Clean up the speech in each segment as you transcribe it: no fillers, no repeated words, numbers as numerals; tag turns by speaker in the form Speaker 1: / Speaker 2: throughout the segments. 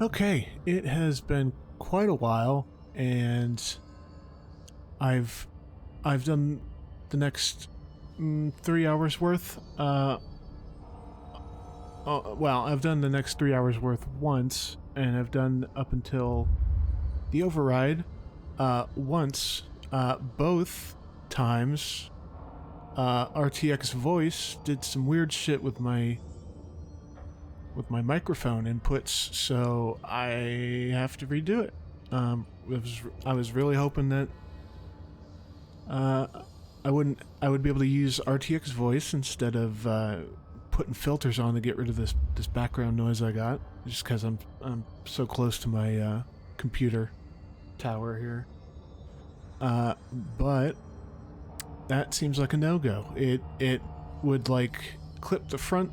Speaker 1: Okay, it has been quite a while, and I've done the next 3 hours worth. Well, I've done the next 3 hours worth once, and I've done up until the override once. Both times, RTX Voice did some weird shit with my microphone inputs, so I have to redo it. I was really hoping that I would be able to use RTX Voice instead of putting filters on to get rid of this background noise I got, just because I'm so close to my computer tower here. But that seems like a no-go. It would like clip the front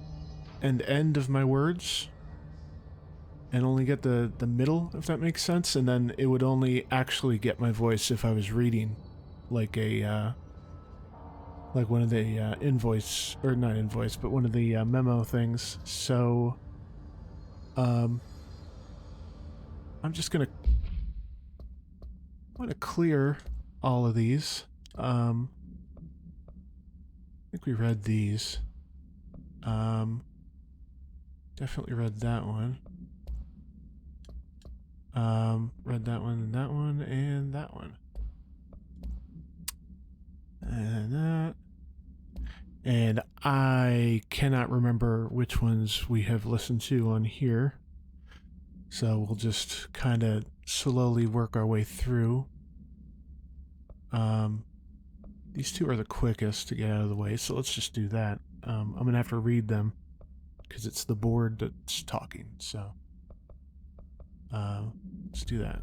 Speaker 1: and end of my words and only get the middle, if that makes sense, and then it would only actually get my voice if I was reading like a like one of the invoice, or not invoice, but one of the memo things. So I'm just gonna clear all of these. I think we read these. Definitely read that one. Read that one and that one and that one. And that. And I cannot remember which ones we have listened to on here. So we'll just kind of slowly work our way through. These two are the quickest to get out of the way, so let's just do that. I'm going to have to read them because it's the board that's talking, so let's do that.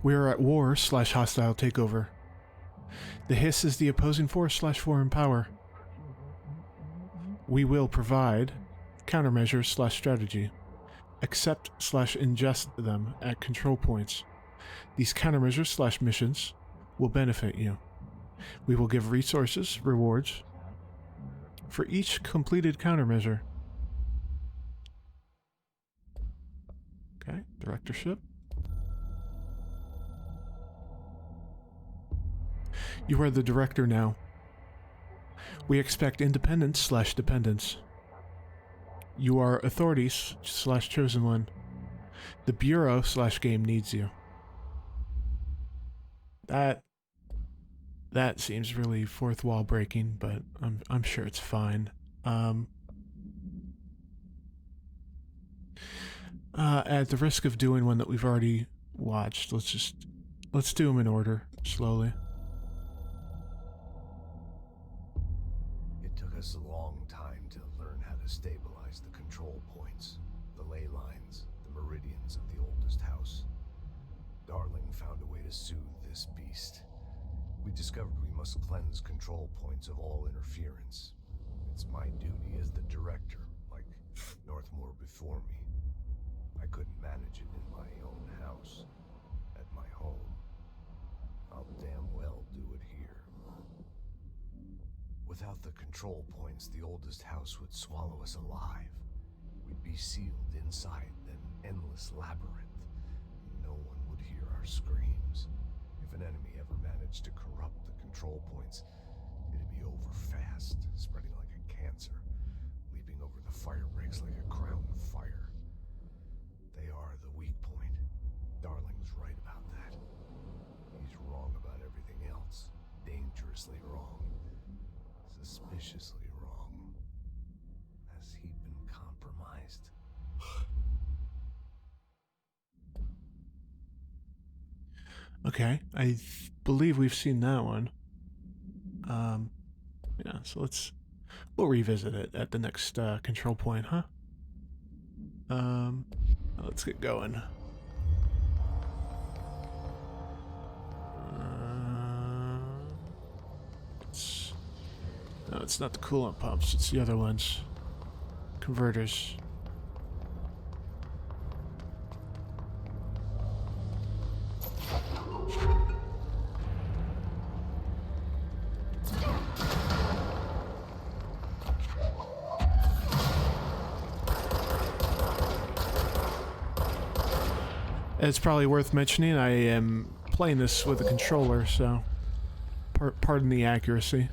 Speaker 1: We are at war / hostile takeover. The hiss is the opposing force / foreign power. We will provide countermeasures / strategy. Accept / ingest them at control points. These countermeasures / missions will benefit you. We will give resources, rewards, for each completed countermeasure. Okay, directorship. You are the director now. We expect independence / dependence. You are authority / chosen one. The bureau / game needs you. That seems really fourth wall breaking, but I'm sure it's fine. At the risk of doing one that we've already watched, let's do them in order, slowly.
Speaker 2: It took us a long time to learn how to stabilize the control points, the ley lines, the meridians of the oldest house. Darling found a way to soothe this beast. We discovered we must cleanse control points of all interference. It's my duty as the director, like Northmore before me. I couldn't manage it in my own house, at my home. I'll damn well do it here. Without the control points, the oldest house would swallow us alive. We'd be sealed inside an endless labyrinth. No one would hear our screams. If an enemy ever managed to corrupt the control points, it'd be over fast, spreading like a cancer, leaping over the fire breaks like a crown fire. They are the weak point. Darling's right about that. He's wrong about everything else. Dangerously wrong. Suspiciously wrong. Has he been compromised?
Speaker 1: Okay, I believe we've seen that one. Yeah, so we'll revisit it at the next control point, huh? Let's get going. No, it's not the coolant pumps, it's the other ones. Converters. It's probably worth mentioning I am playing this with a controller, so pardon the accuracy.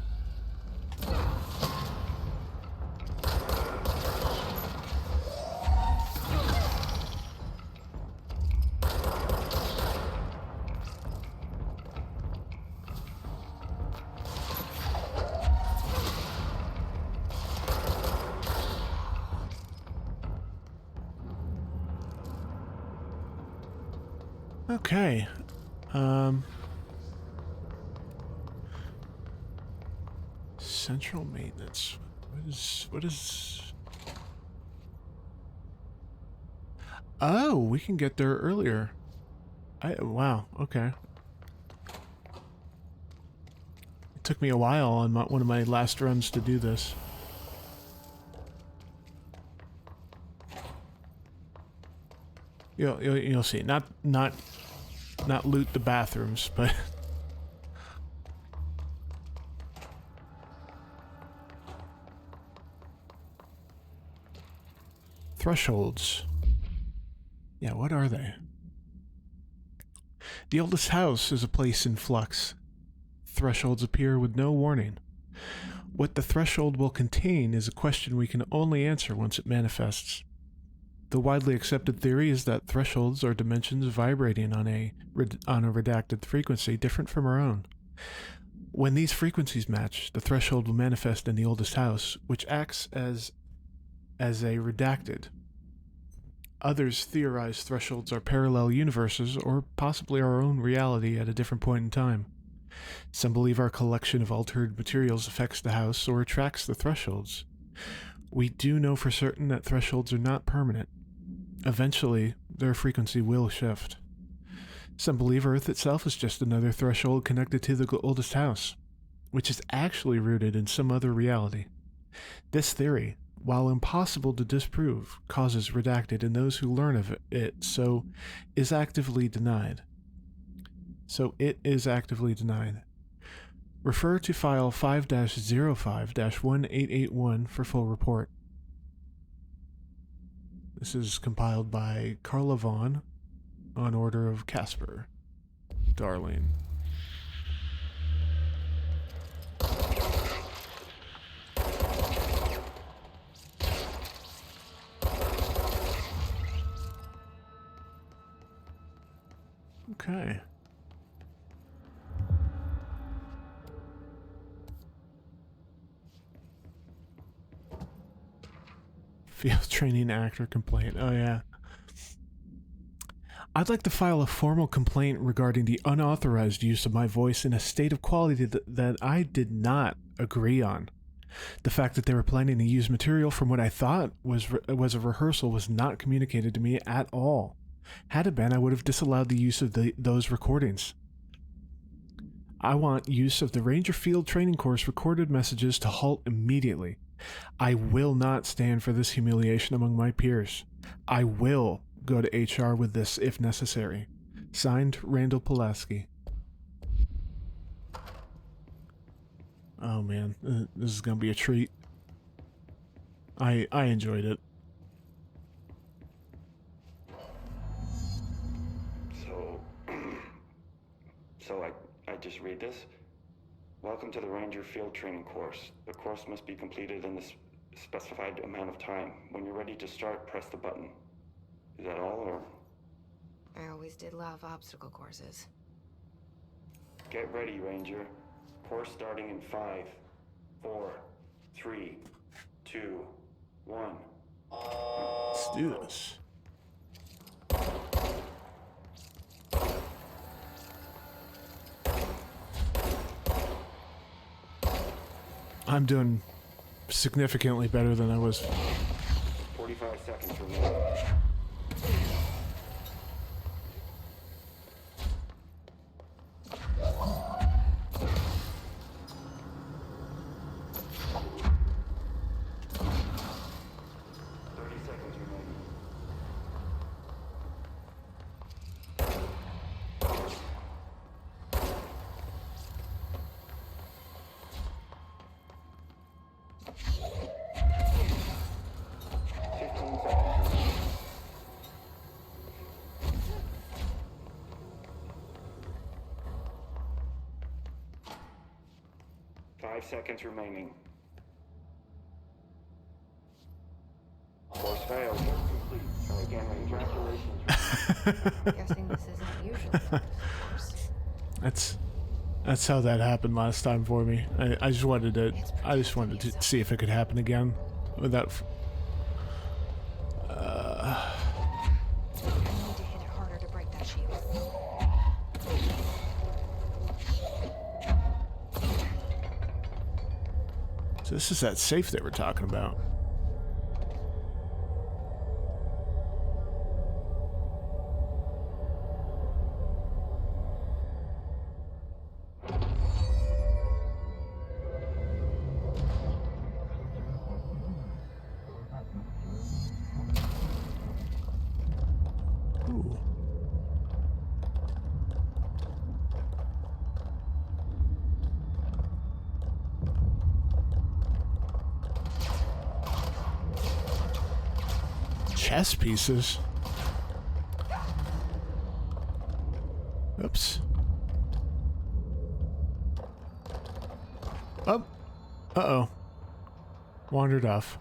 Speaker 1: Okay. Central maintenance. What is... Oh, we can get there earlier. Wow, okay. It took me a while on one of my last runs to do this. You'll see. Not loot the bathrooms, but thresholds. Yeah, what are they? The oldest house is a place in flux. Thresholds appear with no warning. What the threshold will contain is a question we can only answer once it manifests. The widely accepted theory is that thresholds are dimensions vibrating on a redacted frequency different from our own. When these frequencies match, the threshold will manifest in the oldest house, which acts as a redacted. Others theorize thresholds are parallel universes or possibly our own reality at a different point in time. Some believe our collection of altered materials affects the house or attracts the thresholds. We do know for certain that thresholds are not permanent. Eventually, their frequency will shift. Some believe Earth itself is just another threshold connected to the oldest house, which is actually rooted in some other reality. This theory, while impossible to disprove, causes redacted in those who learn of it, so it is actively denied. Refer to file 5-05-1881 for full report. This is compiled by Carla Vaughn on order of Casper Darling. Okay. Field training actor complaint. Oh, yeah. I'd like to file a formal complaint regarding the unauthorized use of my voice in a state of quality that I did not agree on. The fact that they were planning to use material from what I thought was a rehearsal was not communicated to me at all. Had it been, I would have disallowed the use of those recordings. I want use of the Ranger Field Training Course recorded messages to halt immediately. I will not stand for this humiliation among my peers. I will go to HR with this if necessary. Signed, Randall Pulaski. Oh man, this is gonna be a treat. I enjoyed it.
Speaker 3: So I just read this. Welcome to the Ranger Field Training Course. The course must be completed in the specified amount of time. When you're ready to start, press the button. Is that all, or?
Speaker 4: I always did love obstacle courses.
Speaker 3: Get ready, Ranger. Course starting in 5, 4, 3, 2, 1.
Speaker 1: Let's do this. I'm doing significantly better than I was.
Speaker 3: 45 seconds remaining. 5 seconds remaining. Course failed. Complete. Try again. Congratulations.
Speaker 4: Guessing this isn't usually on this course.
Speaker 1: That's how that happened last time for me. I just wanted to see if it could happen again without.
Speaker 4: I need to hit it harder to break that shield.
Speaker 1: So this is that safe they were talking about. Ooh. Chess pieces. Oops. Oh. Uh-oh. Wandered off.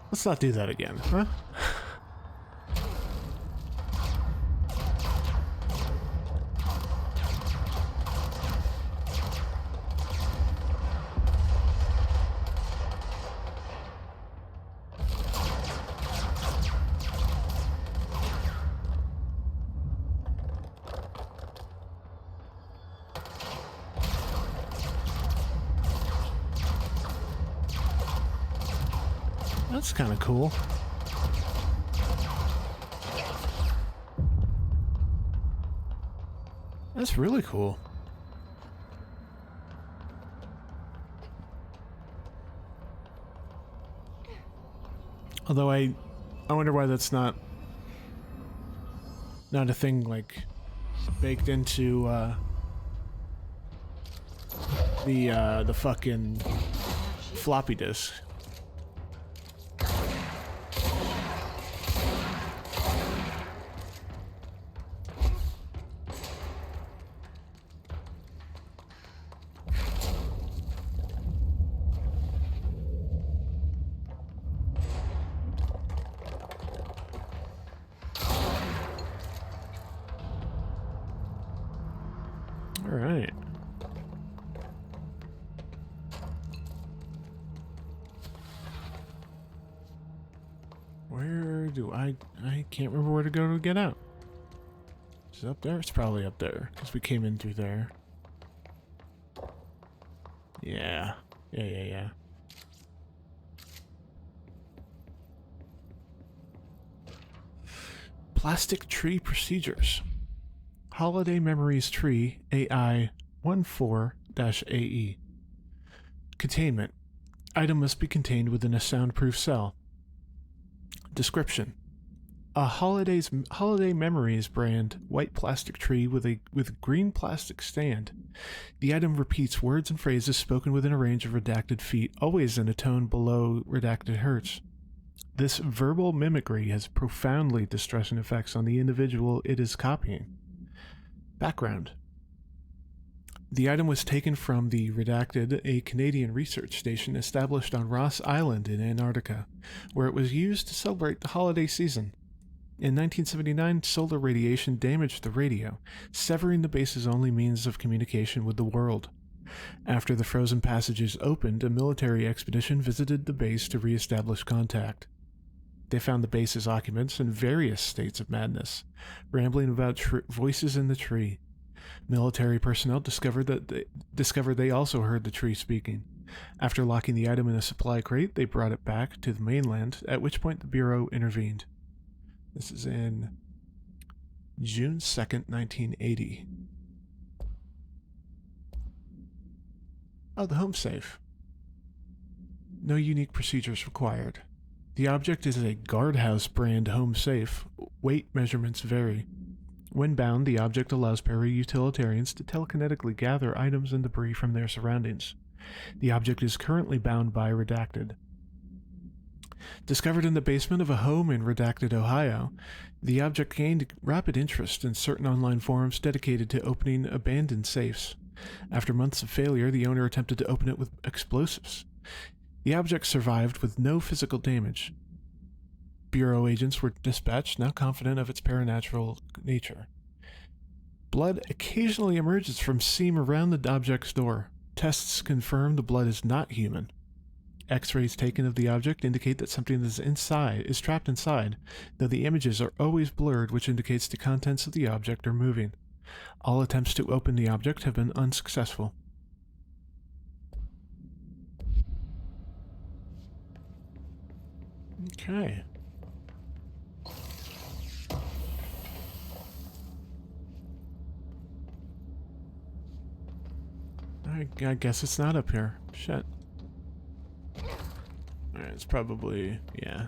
Speaker 1: Let's not do that again, huh? That's kind of cool. That's really cool. Although I wonder why that's not a thing like baked into the fucking floppy disk. Alright. Where do I can't remember where to go to get out. Is it up there? It's probably up there, because we came in through there. Yeah. Yeah. Plastic tree procedures. Holiday Memories Tree AI14-AE. Containment. Item must be contained within a soundproof cell. Description. A Holiday Memories brand white plastic tree with green plastic stand. The item repeats words and phrases spoken within a range of redacted feet, always in a tone below redacted hertz. This verbal mimicry has profoundly distressing effects on the individual it is copying. Background. The item was taken from the Redacted, a Canadian research station established on Ross Island in Antarctica, where it was used to celebrate the holiday season. In 1979, solar radiation damaged the radio, severing the base's only means of communication with the world. After the frozen passages opened, a military expedition visited the base to re-establish contact. They found the base's occupants in various states of madness, rambling about voices in the tree. Military personnel discovered they also heard the tree speaking. After locking the item in a supply crate, they brought it back to the mainland, at which point the Bureau intervened. This is in June 2nd, 1980. Oh, the home safe. No unique procedures required. The object is a guardhouse brand home safe. Weight measurements vary. When bound, the object allows para-utilitarians to telekinetically gather items and debris from their surroundings. The object is currently bound by Redacted. Discovered in the basement of a home in Redacted, Ohio, the object gained rapid interest in certain online forums dedicated to opening abandoned safes. After months of failure, the owner attempted to open it with explosives. The object survived with no physical damage. Bureau agents were dispatched, now confident of its paranatural nature. Blood occasionally emerges from seam around the object's door. Tests confirm the blood is not human. X-rays taken of the object indicate that something is trapped inside, though the images are always blurred, which indicates the contents of the object are moving. All attempts to open the object have been unsuccessful. Okay. I guess it's not up here. Shit. Alright, it's probably... yeah.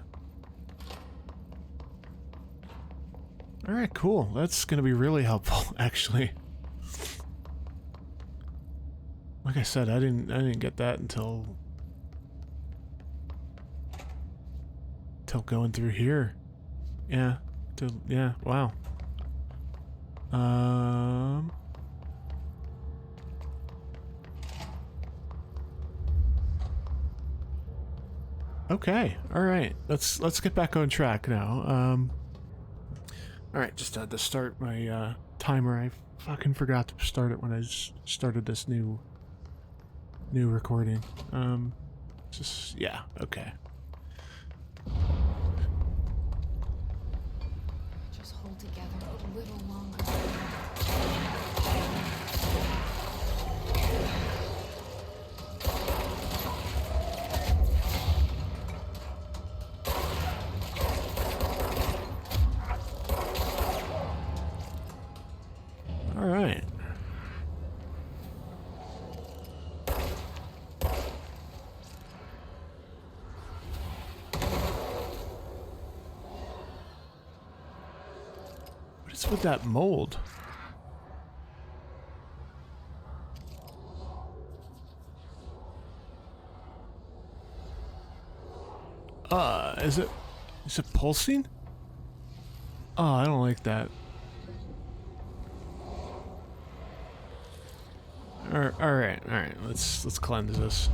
Speaker 1: Alright, cool. That's gonna be really helpful, actually. Like I said, I didn't get that until going through here. Yeah. Yeah, wow. Okay, alright. Let's get back on track now. Alright, just had to start my timer. I fucking forgot to start it when I started this new recording. Yeah, okay.
Speaker 4: Just hold together a little longer.
Speaker 1: All right. What is with that mold? Is it pulsing? Oh, I don't like that. All right. Let's cleanse this.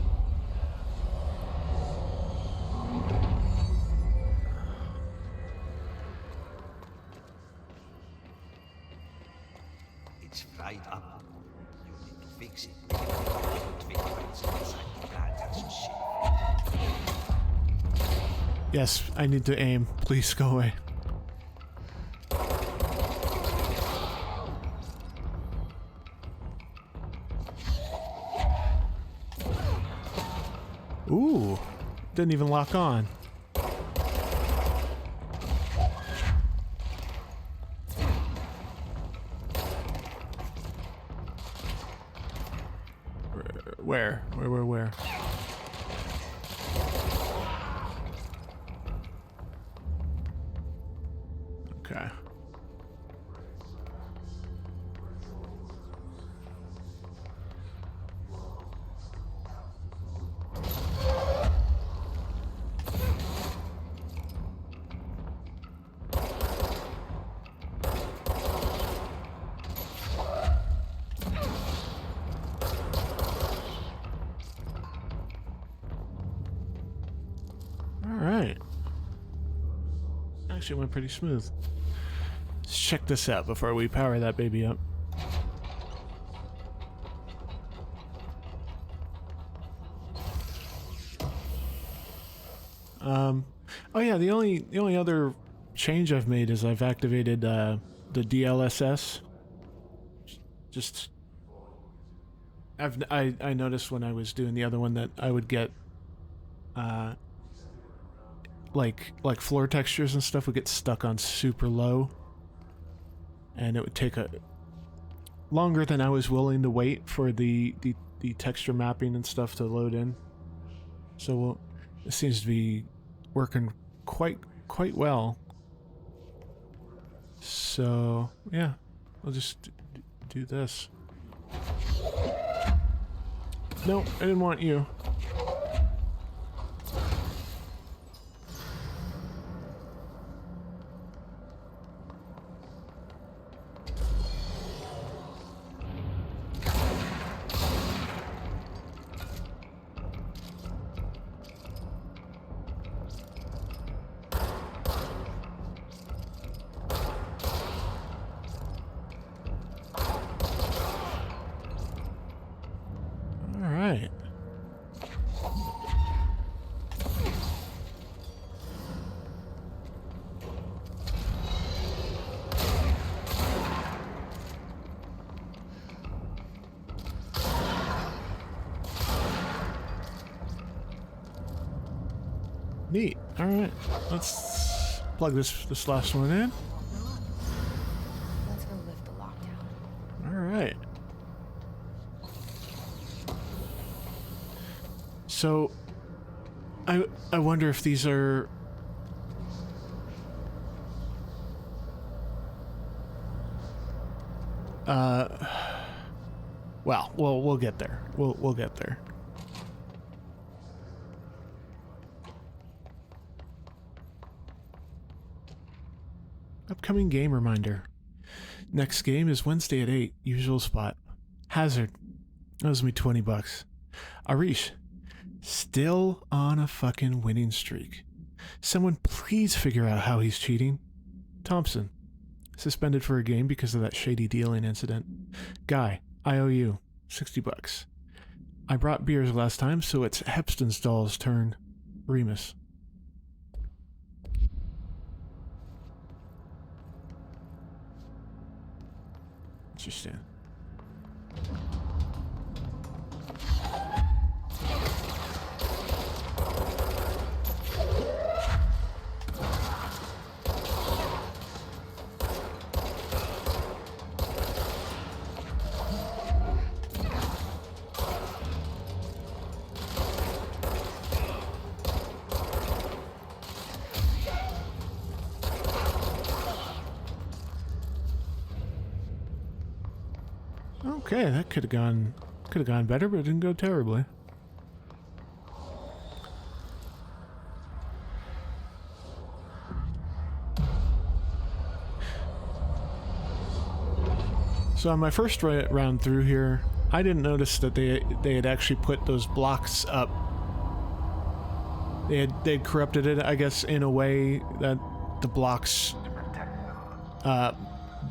Speaker 5: It's fried up. You need to fix it. It's inside the plant and some shit.
Speaker 1: Yes, I need to aim. Please go away. Ooh, didn't even lock on. Where? Okay. Alright. Actually went pretty smooth. Let's check this out before we power that baby up. Oh yeah, the only other change I've made is I've activated the DLSS. Just I noticed when I was doing the other one that I would get like floor textures and stuff would get stuck on super low, and it would take a longer than I was willing to wait for the texture mapping and stuff to load in. So it seems to be working quite well. So, yeah, I'll just do this. No, I didn't want you. Alright. Neat. Alright. Let's plug this last one in.
Speaker 4: Let's go lift the lockdown.
Speaker 1: Alright. So, I wonder if these are... Well, we'll get there. We'll get there. Upcoming game reminder. Next game is Wednesday at 8, usual spot. Hazard. Owes me $20. Arish. Still on a fucking winning streak. Someone please figure out how he's cheating. Thompson. Suspended for a game because of that shady dealing incident. Guy. I owe you $60. I brought beers last time, so it's Hepsteinstall's turn. Remus. Interesting. Okay, that could have gone better, but it didn't go terribly. So on my first round through here, I didn't notice that they had actually put those blocks up. They'd corrupted it, I guess, in a way that the blocks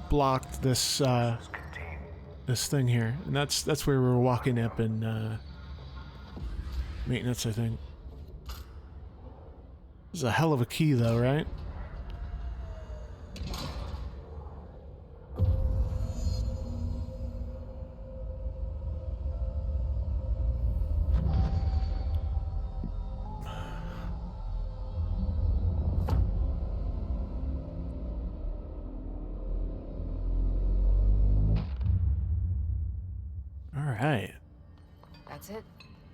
Speaker 1: blocked this this thing here, and that's where we're walking up in maintenance, I think. This is a hell of a key, though, right? Alright.
Speaker 4: That's it.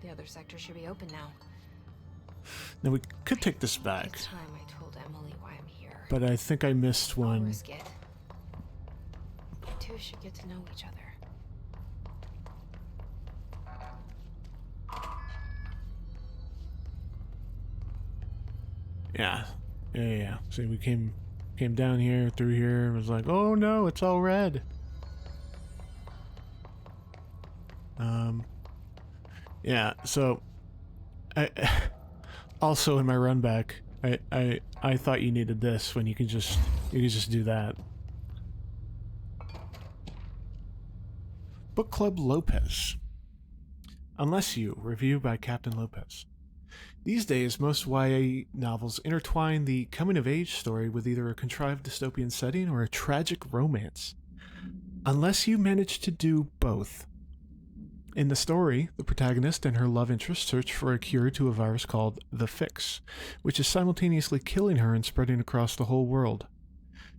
Speaker 4: The other sector should be open now.
Speaker 1: Now we could take this back,
Speaker 4: It's time I told Emily why I'm here.
Speaker 1: but I think I missed
Speaker 4: I'll
Speaker 1: one.
Speaker 4: risk it. You two should get to know each other.
Speaker 1: Yeah. See, we came down here, through here, and was like, oh no, it's all red. Yeah, so I also in my run back, I thought you needed this when you could just do that. Book Club Lopez. Unless You, review by Captain Lopez. These days, most YA novels intertwine the coming-of-age story with either a contrived dystopian setting or a tragic romance. Unless You manage to do both. In the story, the protagonist and her love interest search for a cure to a virus called The Fix, which is simultaneously killing her and spreading across the whole world.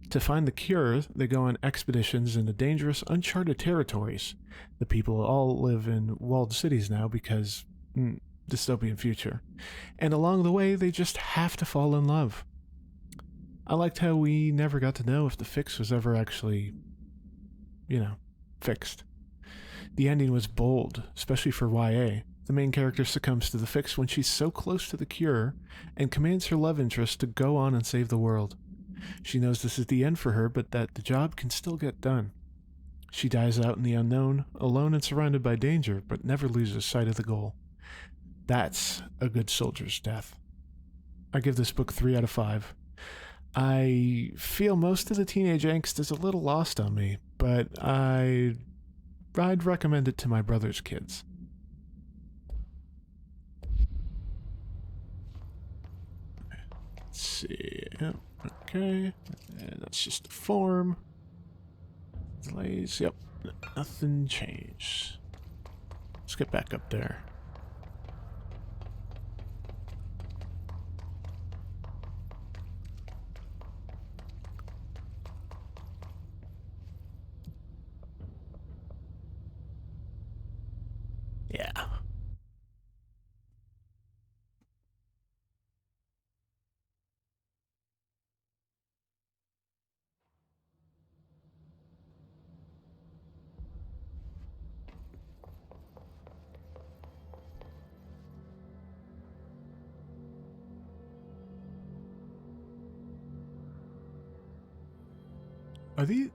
Speaker 1: To find the cure, they go on expeditions into dangerous, uncharted territories. The people all live in walled cities now because dystopian future. And along the way, they just have to fall in love. I liked how we never got to know if the fix was ever actually, fixed. The ending was bold, especially for YA. The main character succumbs to the fix when she's so close to the cure and commands her love interest to go on and save the world. She knows this is the end for her, but that the job can still get done. She dies out in the unknown, alone and surrounded by danger, but never loses sight of the goal. That's a good soldier's death. I give this book 3 out of 5. I feel most of the teenage angst is a little lost on me, but I'd recommend it to my brother's kids. Let's see. Yep. Okay. And that's just a form. Delays. Yep. Nothing changed. Let's get back up there. Yeah. Are these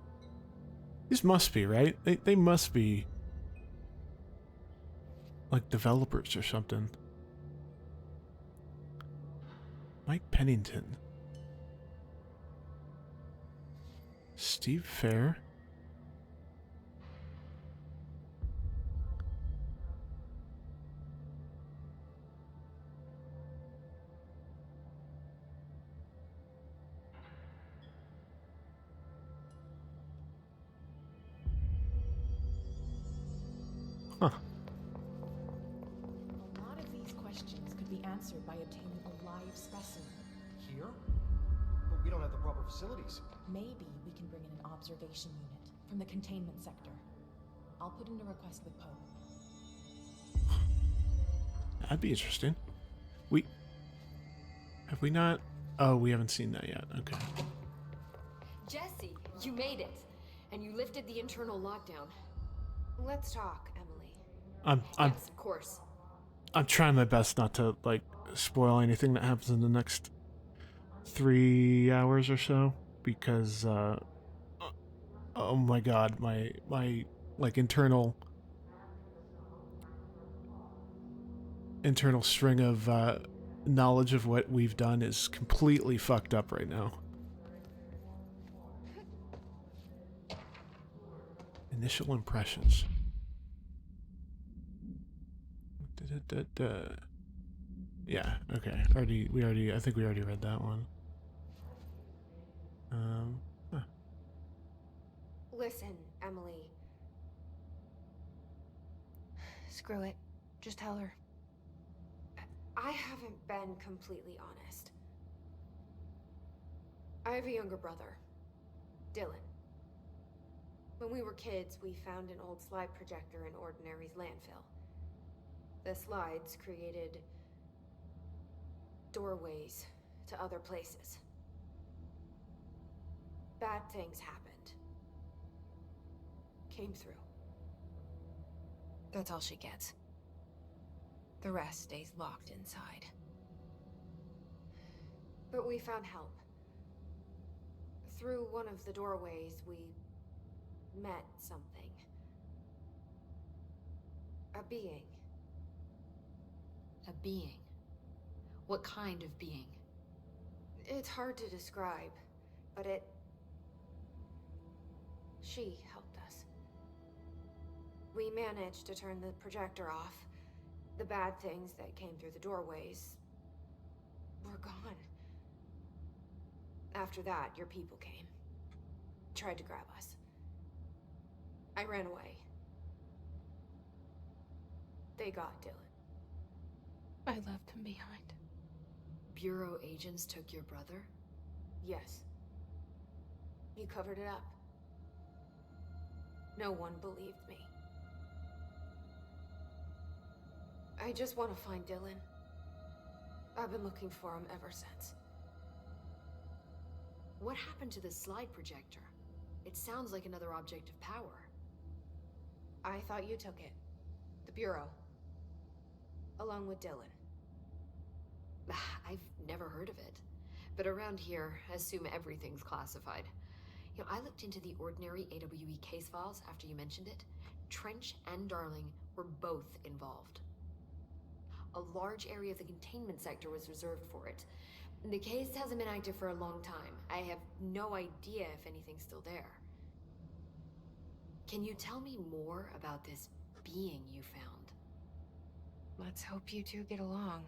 Speaker 1: must be, right? They must be like developers or something. Mike Pennington. Steve Fair. Huh.
Speaker 6: A lot of these questions could be answered by obtaining a live specimen.
Speaker 7: Here? But we don't have the proper facilities.
Speaker 6: Maybe we can bring in an observation unit from the containment sector. I'll put in a request with Poe.
Speaker 1: That'd be interesting. Have we not? Oh, we haven't seen that yet. Okay.
Speaker 8: Jesse, you made it. And you lifted the internal lockdown.
Speaker 4: Let's talk, Emily.
Speaker 8: Yes, of course.
Speaker 1: I'm trying my best not to spoil anything that happens in the next 3 hours or so, because oh my god, my internal string of knowledge of what we've done is completely fucked up right now. Initial impressions. Yeah, okay. I think we already read that one. Huh.
Speaker 4: Listen, Emily. Screw it. Just tell her. I haven't been completely honest. I have a younger brother, Dylan. When we were kids, we found an old slide projector in Ordinary's landfill. The slides created doorways to other places. Bad things happened. Came through. That's all she gets. The rest stays locked inside. But we found help. Through one of the doorways, we met something. A being.
Speaker 8: A being. What kind of being?
Speaker 4: It's hard to describe, but she helped us. We managed to turn the projector off. The bad things that came through the doorways were gone. After that, your people came. Tried to grab us. I ran away. They got Dylan. I left him behind.
Speaker 8: Bureau agents took your brother?
Speaker 4: Yes. You covered it up. No one believed me. I just want to find Dylan. I've been looking for him ever since.
Speaker 9: What happened to the slide projector? It sounds like another object of power.
Speaker 4: I thought you took it. The Bureau. Along with Dylan.
Speaker 9: I've never heard of it. But around here, assume everything's classified. You know, I looked into the ordinary AWE case files after you mentioned it. Trench and Darling were both involved. A large area of the containment sector was reserved for it. The case hasn't been active for a long time. I have no idea if anything's still there. Can you tell me more about this being you found?
Speaker 4: Let's hope you two get along.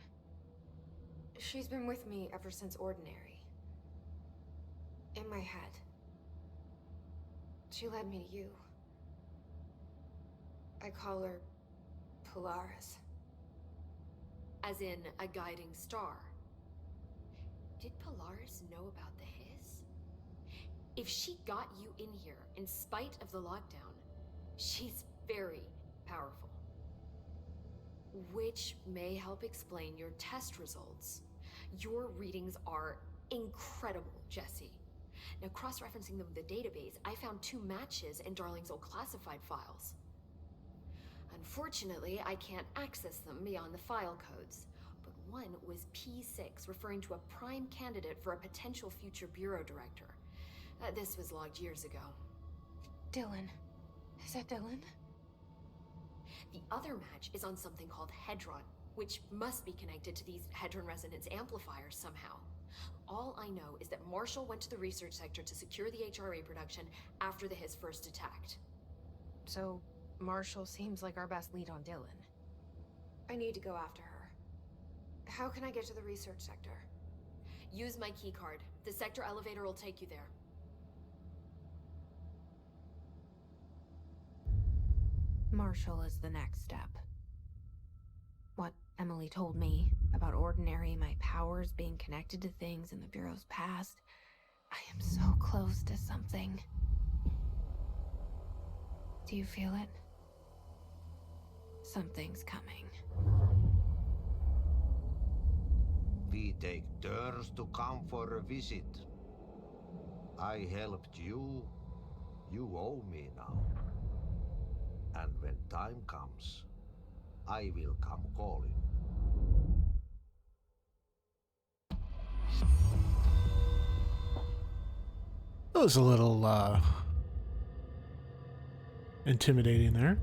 Speaker 4: She's been with me ever since Ordinary. In my head. She led me to you. I call her Polaris.
Speaker 9: As in a guiding star. Did Polaris know about the hiss? If she got you in here in spite of the lockdown, she's very powerful. Which may help explain your test results. Your readings are incredible, Jesse. Now, cross-referencing them with the database, I found 2 matches in Darling's old classified files. Unfortunately, I can't access them beyond the file codes, but one was P6, referring to a prime candidate for a potential future bureau director. This was logged years ago.
Speaker 4: Dylan. Is that Dylan?
Speaker 9: The other match is on something called Hedron, which must be connected to these Hedron resonance amplifiers somehow. All I know is that Marshall went to the research sector to secure the HRA production after the hiss first attacked.
Speaker 4: So, Marshall seems like our best lead on Dylan. I need to go after her. How can I get to the research sector?
Speaker 9: Use my keycard. The sector elevator will take you there.
Speaker 4: Marshall is the next step. What Emily told me about Ordinary, my powers being connected to things in the Bureau's past, I am so close to something. Do you feel it? Something's coming.
Speaker 5: We take turns to come for a visit. I helped you. You owe me now. And when time comes, I will come calling.
Speaker 1: That was a little intimidating there.